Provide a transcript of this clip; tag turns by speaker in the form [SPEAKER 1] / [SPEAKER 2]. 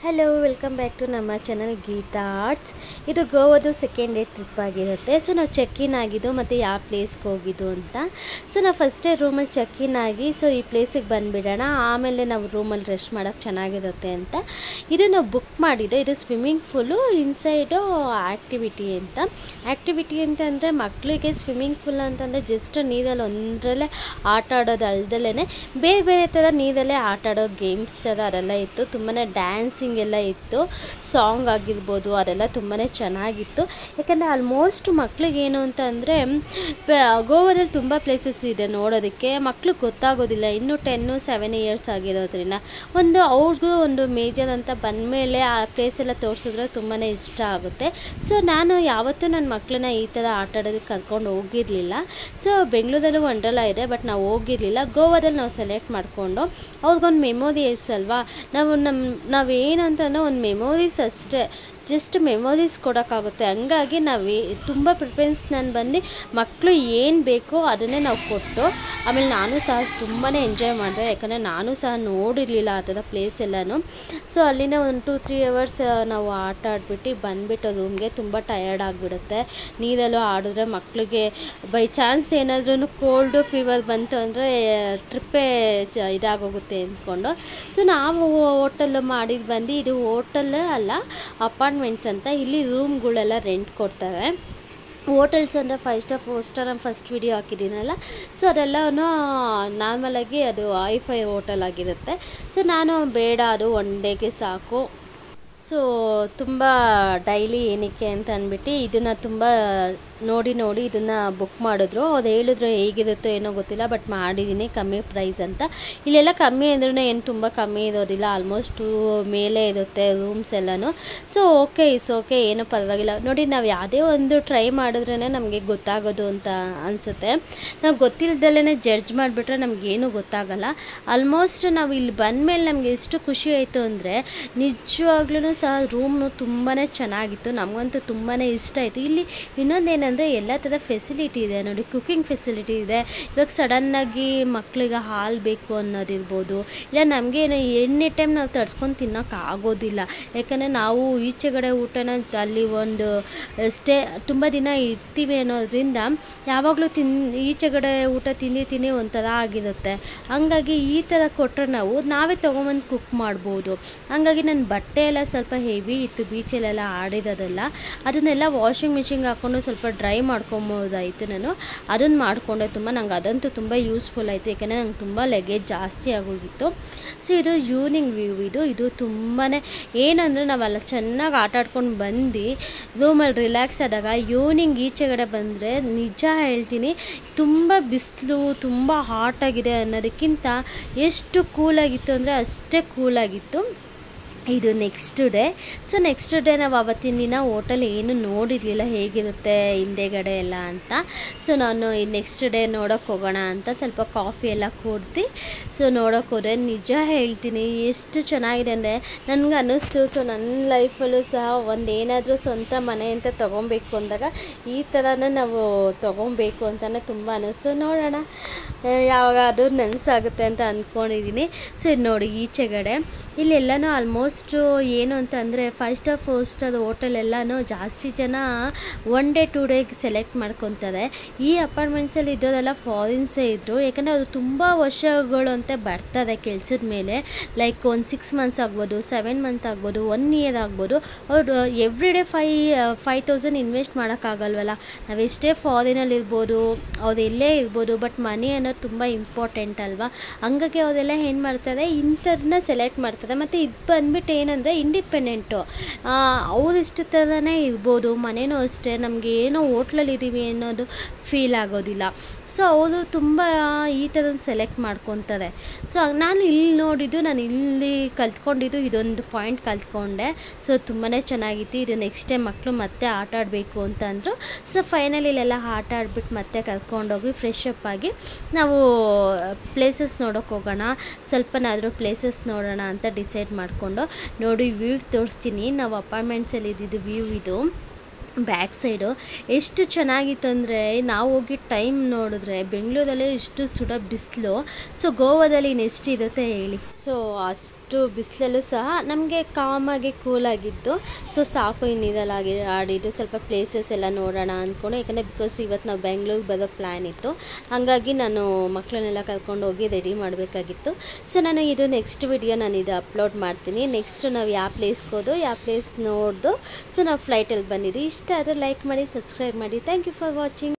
[SPEAKER 1] Hello welcome back to ನಮ್ಮ channel Geetha arts. ಇದು ಗೋವಾದು second day trip ಆಗಿರುತ್ತೆ. ಸೊ ನಾವು ಚೆಕ್ ಇನ್ ಆಗಿದ್ದು ಮತ್ತು ಯಾವ ಪ್ಲೇಸ್ಗೆ ಹೋಗಿದ್ದು ಅಂತ. ಸೊ ನಾವು ಫಸ್ಟ್ ಡೇ ರೂಮಲ್ಲಿ ಚೆಕ್ ಇನ್ ಆಗಿ ಸೊ ಈ ಪ್ಲೇಸಿಗೆ ಬಂದುಬಿಡೋಣ, ಆಮೇಲೆ ನಾವು ರೂಮಲ್ಲಿ ರೆಸ್ಟ್ ಮಾಡೋಕ್ಕೆ ಚೆನ್ನಾಗಿರುತ್ತೆ ಅಂತ ಇದು ನಾವು ಬುಕ್ ಮಾಡಿದ್ದು. ಇದು ಸ್ವಿಮ್ಮಿಂಗ್ ಫೂಲು ಇನ್ಸೈಡು ಆ್ಯಕ್ಟಿವಿಟಿ ಅಂತ ಮಕ್ಕಳಿಗೆ ಸ್ವಿಮ್ಮಿಂಗ್ ಫೂಲ್ ಅಂತಂದರೆ ಜಸ್ಟ್ ನೀರಲ್ಲಿ ಒಂದರಲ್ಲೇ ಆಟ ಆಡೋದು ಅಲ್ದಲೇ ಬೇರೆ ಬೇರೆ ಥರ ನೀರಲ್ಲೇ ಆಟ ಆಡೋ ಗೇಮ್ಸ್ ಥರ ಅದೆಲ್ಲ ಇತ್ತು. ತುಂಬಾ ಡ್ಯಾನ್ಸಿಂಗ್ ಎಲ್ಲ ಇತ್ತು, ಸಾಂಗ್ ಆಗಿರ್ಬೋದು, ಅದೆಲ್ಲ ತುಂಬಾ ಚೆನ್ನಾಗಿತ್ತು. ಯಾಕಂದರೆ ಆಲ್ಮೋಸ್ಟ್ ಮಕ್ಳಿಗೆ ಏನು ಅಂತ ಅಂದರೆ ಗೋವಾದಲ್ಲಿ ತುಂಬ ಪ್ಲೇಸಸ್ ಇದೆ ನೋಡೋದಕ್ಕೆ. ಮಕ್ಳಿಗೆ ಗೊತ್ತಾಗೋದಿಲ್ಲ, ಇನ್ನೂ 10-7 ಇಯರ್ಸ್ ಆಗಿರೋದ್ರಿಂದ ಅವ್ರಿಗೂ ಒಂದು ಮೇಜರ್ ಅಂತ ಬಂದಮೇಲೆ ಆ ಪ್ಲೇಸ್ ಎಲ್ಲ ತೋರಿಸಿದ್ರೆ ತುಂಬಾ ಇಷ್ಟ ಆಗುತ್ತೆ. ಸೊ ನಾನು ಯಾವತ್ತೂ ನನ್ನ ಮಕ್ಕಳನ್ನ ಈ ಥರ ಆಟ ಆಡೋದಕ್ಕೆ ಕರ್ಕೊಂಡು ಹೋಗಿರಲಿಲ್ಲ. ಸೊ ಬೆಂಗಳೂರಲ್ಲೂ ವಂಡರ್ಲಾ ಇದೆ, ಬಟ್ ನಾವು ಹೋಗಿರಲಿಲ್ಲ. ಗೋವಾದಲ್ಲಿ ನಾವು ಸೆಲೆಕ್ಟ್ ಮಾಡಿಕೊಂಡು ಅವ್ರಿಗೊಂದು ಮೆಮೊರೀಸ್ ಅಲ್ವಾ, ನಾವೇನು ಅಂತಂದರೆ ಒಂದು ಮೆಮೊರೀಸ್ ಅಷ್ಟೇ, ಜಸ್ಟ್ ಮೆಮೊರೀಸ್ ಕೊಡೋಕ್ಕಾಗುತ್ತೆ. ಹಂಗಾಗಿ ನಾವು ತುಂಬ ಪ್ರಿಫರೆನ್ಸ್ ನಾನು ಬಂದು ಮಕ್ಕಳು ಏನು ಬೇಕೋ ಅದನ್ನೇ ನಾವು ಕೊಟ್ಟು, ಆಮೇಲೆ ನಾನು ಸಹ ತುಂಬಾ ಎಂಜಾಯ್ ಮಾಡಿದೆ. ಯಾಕಂದರೆ ನಾನು ಸಹ ನೋಡಿರಲಿಲ್ಲ ಆ ಥರ ಪ್ಲೇಸ್ ಎಲ್ಲನೂ. ಸೊ ಅಲ್ಲಿಂದ ಒಂದು 2-3 ಅವರ್ಸ್ ನಾವು ಆಟ ಆಡ್ಬಿಟ್ಟು ಬಂದುಬಿಟ್ಟು ರೂಮ್ಗೆ. ತುಂಬ ಟಯರ್ಡ್ ಆಗಿಬಿಡುತ್ತೆ ನೀರಲ್ಲೂ ಆಡಿದ್ರೆ. ಮಕ್ಕಳಿಗೆ ಬೈ ಚಾನ್ಸ್ ಏನಾದ್ರೂ ಕೋಲ್ಡು ಫೀವರ್ ಬಂತು ಅಂದರೆ ಟ್ರಿಪ್ಪೇ ಇದಾಗೋಗುತ್ತೆ ಅಂದ್ಕೊಂಡು ಸೊ ನಾವು ಹೋಟೆಲ್ ಮಾಡಿದ್ದು ಬಂದು, ಇದು ಹೋಟೆಲ್ ಅಲ್ಲ ಅಪಾರ್ಟ್ಮೆಂಟ್ಸ್ ಅಂತ. ಇಲ್ಲಿ ರೂಮ್ಗಳೆಲ್ಲ ರೆಂಟ್ ಕೊಡ್ತಾರೆ. ಹೋಟೆಲ್ಸ್ ಅಂದರೆ 5 ಸ್ಟಾರ್ 4 ಸ್ಟಾರ್ ನಾನು ಫಸ್ಟ್ ವಿಡಿಯೋ ಹಾಕಿದ್ದೀನಲ್ಲ, ಸೊ ಅದೆಲ್ಲನೂ ನಾರ್ಮಲಾಗಿ ಅದು ಐಫೈ ಹೋಟೆಲ್ ಆಗಿರುತ್ತೆ. ಸೊ ನಾನು ಬೇಡ, ಅದು 1 ಡೇಗೆ ಸಾಕು. ಸೊ ತುಂಬ ಡೈಲಿ ಏನಕ್ಕೆ ಅಂತ ಅಂದ್ಬಿಟ್ಟು ಇದನ್ನು ತುಂಬ ನೋಡಿ ಇದನ್ನು ಬುಕ್ ಮಾಡಿದ್ರು. ಅದು ಹೇಳಿದ್ರು ಹೇಗಿರುತ್ತೋ ಏನೋ ಗೊತ್ತಿಲ್ಲ, ಬಟ್ ಮಾಡಿದ್ದೀನಿ ಕಮ್ಮಿ ಪ್ರೈಸ್ ಅಂತ. ಇಲ್ಲೆಲ್ಲ ಕಮ್ಮಿ ಅಂದ್ರೂ ಏನು ತುಂಬ ಕಮ್ಮಿ ಇರೋದಿಲ್ಲ, ಆಲ್ಮೋಸ್ಟ್ 2 ಮೇಲೆ ಇರುತ್ತೆ ರೂಮ್ಸ್ ಎಲ್ಲನೂ. ಸೊ ಓಕೆ ಏನೂ ಪರವಾಗಿಲ್ಲ. ನೋಡಿ, ನಾವು ಯಾವುದೇ ಒಂದು ಟ್ರೈ ಮಾಡಿದ್ರೇ ನಮಗೆ ಗೊತ್ತಾಗೋದು ಅಂತ ಅನಿಸುತ್ತೆ. ನಾವು ಗೊತ್ತಿಲ್ಲದಲ್ಲೇ ಜಡ್ಜ್ ಮಾಡಿಬಿಟ್ರೆ ನಮಗೇನು ಗೊತ್ತಾಗಲ್ಲ. ಆಲ್ಮೋಸ್ಟ್ ನಾವು ಇಲ್ಲಿ ಬಂದಮೇಲೆ ನಮಗೆ ಎಷ್ಟು ಖುಷಿ ಆಯಿತು ಅಂದರೆ, ನಿಜವಾಗ್ಲೂ ಸಹ ರೂಮು ತುಂಬಾ ಚೆನ್ನಾಗಿತ್ತು. ನಮಗಂತೂ ತುಂಬಾ ಇಷ್ಟ ಆಯಿತು. ಇಲ್ಲಿ ಇನ್ನೊಂದೇನೆಂದರೆ ಎಲ್ಲ ಥರ ಫೆಸಿಲಿಟಿ ಇದೆ ನೋಡಿ, ಕುಕ್ಕಿಂಗ್ ಫೆಸಿಲಿಟಿ ಇದೆ. ಇವಾಗ ಸಡನ್ನಾಗಿ ಮಕ್ಕಳಿಗೆ ಹಾಲು ಬೇಕು ಅನ್ನೋದಿರ್ಬೋದು, ಇಲ್ಲ ನಮಗೇನು ಎನಿ ಟೈಮ್ ನಾವು ತಡ್ಸ್ಕೊಂಡು ತಿನ್ನೋಕೆ ಆಗೋದಿಲ್ಲ. ಯಾಕಂದರೆ ನಾವು ಈಚೆಗಡೆ ಊಟನ ಅಲ್ಲಿ ಒಂದು ತುಂಬ ದಿನ ಇರ್ತೀವಿ ಅನ್ನೋದ್ರಿಂದ ಯಾವಾಗಲೂ ಈಚೆಗಡೆ ಊಟ ತಿಂದು ಒಂಥರ ಆಗಿರುತ್ತೆ. ಹಂಗಾಗಿ ಈ ಥರ ಕೊಟ್ಟರೆ ನಾವೇ ತೊಗೊಂಬಂದು ಕುಕ್ ಮಾಡ್ಬೋದು. ಹಂಗಾಗಿ ನನ್ನ ಬಟ್ಟೆ ಎಲ್ಲ ಸ್ವಲ್ಪ ಹೆವಿ ಇತ್ತು, ಬೀಚಲ್ಲೆಲ್ಲ ಆಡಿರೋದೆಲ್ಲ. ಅದನ್ನೆಲ್ಲ ವಾಷಿಂಗ್ ಮಿಷಿನ್ಗೆ ಹಾಕ್ಕೊಂಡು ಸ್ವಲ್ಪ ಡ್ರೈ ಮಾಡ್ಕೊಬೋದಾಯಿತು. ನಾನು ಅದನ್ನು ಮಾಡಿಕೊಂಡೆ. ನಂಗೆ ಅದಂತೂ ತುಂಬ ಯೂಸ್ಫುಲ್ ಆಯಿತು, ಯಾಕೆಂದರೆ ನಂಗೆ ತುಂಬ ಲಗೇಜ್ ಜಾಸ್ತಿ ಆಗೋಗಿತ್ತು. ಸೊ ಇದು ಈವ್ನಿಂಗ್ ವ್ಯೂ. ಇದು ತುಂಬಾ ಏನಂದರೆ ನಾವೆಲ್ಲ ಚೆನ್ನಾಗಿ ಆಟ ಆಡ್ಕೊಂಡು ಬಂದು ರೂಮಲ್ಲಿ ರಿಲ್ಯಾಕ್ಸ್ ಆದಾಗ ಈವ್ನಿಂಗ್ ಈಚೆಗಡೆ ಬಂದರೆ ನಿಜ ಹೇಳ್ತೀನಿ, ತುಂಬ ಬಿಸಿಲು ತುಂಬ ಹಾಟಾಗಿದೆ ಅನ್ನೋದಕ್ಕಿಂತ ಎಷ್ಟು ಕೂಲಾಗಿತ್ತು ಅಂದರೆ ಅಷ್ಟೇ ಕೂಲಾಗಿತ್ತು. ಇದು next day. So next day ನಾವು ಅವತ್ತಿನ ದಿನ ಹೋಟೆಲ್ ಏನು ನೋಡಿರಲಿಲ್ಲ, ಹೇಗಿರುತ್ತೆ ಹಿಂದೆಗಡೆ ಎಲ್ಲ ಅಂತ. ಸೊ ನಾನು ಈ ನೆಕ್ಸ್ಟ್ ಡೇ ನೋಡೋಕ್ಕೆ ಹೋಗೋಣ ಅಂತ ಸ್ವಲ್ಪ ಕಾಫಿ ಎಲ್ಲ ಕುಡ್ದು ಸೊ ನೋಡೋಕ್ಕೆ ಹೋದೆ. ನಿಜ ಹೇಳ್ತೀನಿ, ಎಷ್ಟು ಚೆನ್ನಾಗಿದೆ ಅಂದರೆ ನನಗೆ ಅನ್ನಿಸ್ತು, ಸೊ ನನ್ನ ಲೈಫಲ್ಲೂ ಸಹ ಒಂದೇನಾದರೂ ಸ್ವಂತ ಮನೆ ಅಂತ ತೊಗೊಬೇಕು ಅಂದಾಗ ಈ ಥರನೇ ನಾವು ತೊಗೊಬೇಕು ಅಂತಲೇ ತುಂಬ ಅನ್ನಿಸ್ತು. ನೋಡೋಣ ಯಾವಾಗ ಅದು ನನಸಾಗುತ್ತೆ ಅಂತ ಅಂದ್ಕೊಂಡಿದ್ದೀನಿ. ಸೊ ಇದು ನೋಡಿ ಈಚೆಗಡೆ ಇಲ್ಲೆಲ್ಲನೂ ಆಲ್ಮೋಸ್ಟ್ ಏನು ಅಂತ ಅಂದರೆ 5 ಸ್ಟಾರ್ 4 ಸ್ಟಾರ್ ಹೋಟೆಲ್ ಎಲ್ಲನೂ ಜಾಸ್ತಿ ಜನ 1 ಡೇ 2 ಡೇಗೆ ಸೆಲೆಕ್ಟ್ ಮಾಡ್ಕೊತಾರೆ. ಈ ಅಪಾರ್ಟ್ಮೆಂಟ್ಸಲ್ಲಿ ಇದ್ದೋರೆಲ್ಲ ಫಾರಿನ್ಸೇ ಇದ್ದರು. ಯಾಕಂದರೆ ಅದು ತುಂಬ ವರ್ಷಗಳು ಅಂತ ಬರ್ತಾರೆ ಕೆಲಸದ ಮೇಲೆ. ಲೈಕ್ ಒಂದು 6 ಮಂತ್ಸ್ ಆಗ್ಬೋದು, 7 ಮಂತ್ ಆಗ್ಬೋದು, 1 ಇಯರ್ ಆಗ್ಬೋದು. ಅವರು ಎವ್ರಿ ಡೇ 5,000 ಇನ್ವೆಸ್ಟ್ ಮಾಡೋಕ್ಕಾಗಲ್ವಲ್ಲ. ನಾವೆಷ್ಟೇ ಫಾರಿನಲ್ಲಿ ಇರ್ಬೋದು, ಅವ್ರು ಎಲ್ಲೇ ಇರ್ಬೋದು, ಬಟ್ ಮನಿ ಅನ್ನೋದು ತುಂಬ ಇಂಪಾರ್ಟೆಂಟ್ ಅಲ್ವಾ. ಹಂಗಾಗಿ ಅವರೆಲ್ಲ ಏನು ಮಾಡ್ತಾರೆ, ಇಂಥದನ್ನ ಸೆಲೆಕ್ಟ್ ಮಾಡ್ತಾರೆ. ಮತ್ತು ಇದು ಬಂದ್ಬಿಟ್ಟು ಏನಂದರೆ ಇಂಡಿಪೆಂಡೆಂಟು, ಅವ್ರು ಇಷ್ಟ ಥರನೇ ಇರ್ಬೋದು. ಮನೇನೂ ಅಷ್ಟೇ, ನಮಗೆ ಏನೋ ಹೋಟ್ಲಲ್ಲಿ ಇದ್ದೀವಿ ಅನ್ನೋದು ಫೀಲ್ ಆಗೋದಿಲ್ಲ. ಸೊ ಅವರು ತುಂಬ ಈ ಥರದ್ದು ಸೆಲೆಕ್ಟ್ ಮಾಡ್ಕೊತಾರೆ. ಸೊ ನಾನು ಇಲ್ಲಿ ಕಲ್ತ್ಕೊಂಡಿದ್ದು ಇದೊಂದು ಪಾಯಿಂಟ್ ಕಲ್ತ್ಕೊಂಡೆ. ಸೊ ತುಂಬಾ ಚೆನ್ನಾಗಿತ್ತು. ಇದು ನೆಕ್ಸ್ಟ್ ಟೈಮ್ ಮಕ್ಕಳು ಮತ್ತೆ ಆಟ ಆಡಬೇಕು ಅಂತ ಅಂದರು. ಸೊ ಫೈನಲಿ ಇಲ್ಲೆಲ್ಲ ಆಟ ಆಡ್ಬಿಟ್ಟು ಮತ್ತೆ ಕರ್ಕೊಂಡೋಗಿ ಫ್ರೆಶ್ ಅಪ್ ಆಗಿ ನಾವು ಪ್ಲೇಸಸ್ ನೋಡೋಕೆ ಹೋಗೋಣ, ಸ್ವಲ್ಪನಾದರೂ ಪ್ಲೇಸಸ್ ನೋಡೋಣ ಅಂತ ಡಿಸೈಡ್ ಮಾಡಿಕೊಂಡು ನೋಡಿ ವ್ಯೂ ತೋರಿಸ್ತೀನಿ. ನಾವು ಅಪಾರ್ಟ್ಮೆಂಟ್ಸಲ್ಲಿ ಇದ್ದಿದ್ದು ವ್ಯೂ ಇದು. ಬ್ಯಾಕ್ ಸೈಡು ಎಷ್ಟು ಚೆನ್ನಾಗಿತ್ತು ಅಂದರೆ, ನಾವು ಹೋಗಿ ಟೈಮ್ ನೋಡಿದ್ರೆ ಬೆಂಗಳೂರಲ್ಲೇ ಇಷ್ಟು ಸುಡ ಬಿಸಿಲು. ಸೊ ಗೋವಾದಲ್ಲಿ ಇನ್ನೆಷ್ಟಿರುತ್ತೆ ಹೇಳಿ. ಸೊ ಅಷ್ಟು ಬಿಸಿಲಲ್ಲೂ ಸಹ ನಮಗೆ ಕಾಮಾಗಿ ಕೂಲಾಗಿದ್ದು. ಸೊ ಸಾಕು ಇನ್ನಿದೆಲ್ಲ ಆಡಿದ್ದು, ಸ್ವಲ್ಪ ಪ್ಲೇಸಸ್ ಎಲ್ಲ ನೋಡೋಣ ಅಂದ್ಕೊಂಡು, ಯಾಕಂದರೆ ಬಿಕಾಸ್ ಇವತ್ತು ನಾವು ಬೆಂಗಳೂರಿಗೆ ಬರೋ ಪ್ಲ್ಯಾನ್ ಇತ್ತು. ಹಾಗಾಗಿ ನಾನು ಮಕ್ಕಳನ್ನೆಲ್ಲ ಕರ್ಕೊಂಡು ಹೋಗಿ ರೆಡಿ ಮಾಡಬೇಕಾಗಿತ್ತು. ಸೊ ನಾನು ಇದು ನೆಕ್ಸ್ಟ್ ವಿಡಿಯೋ ನಾನು ಇದು ಅಪ್ಲೋಡ್ ಮಾಡ್ತೀನಿ. ನೆಕ್ಸ್ಟ್ ನಾವು ಯಾವ ಪ್ಲೇಸ್ಗೆ ಹೋದೋ, ಯಾವ ಪ್ಲೇಸ್ ನೋಡ್ದು. ಸೊ ನಾವು ಫ್ಲೈಟಲ್ಲಿ ಬಂದಿದ್ದು. ಇಷ್ಟ ಆದರೆ ಲೈಕ್ ಮಾಡಿ, ಸಬ್ಸ್ಕ್ರೈಬ್ ಮಾಡಿ. Thank you for watching.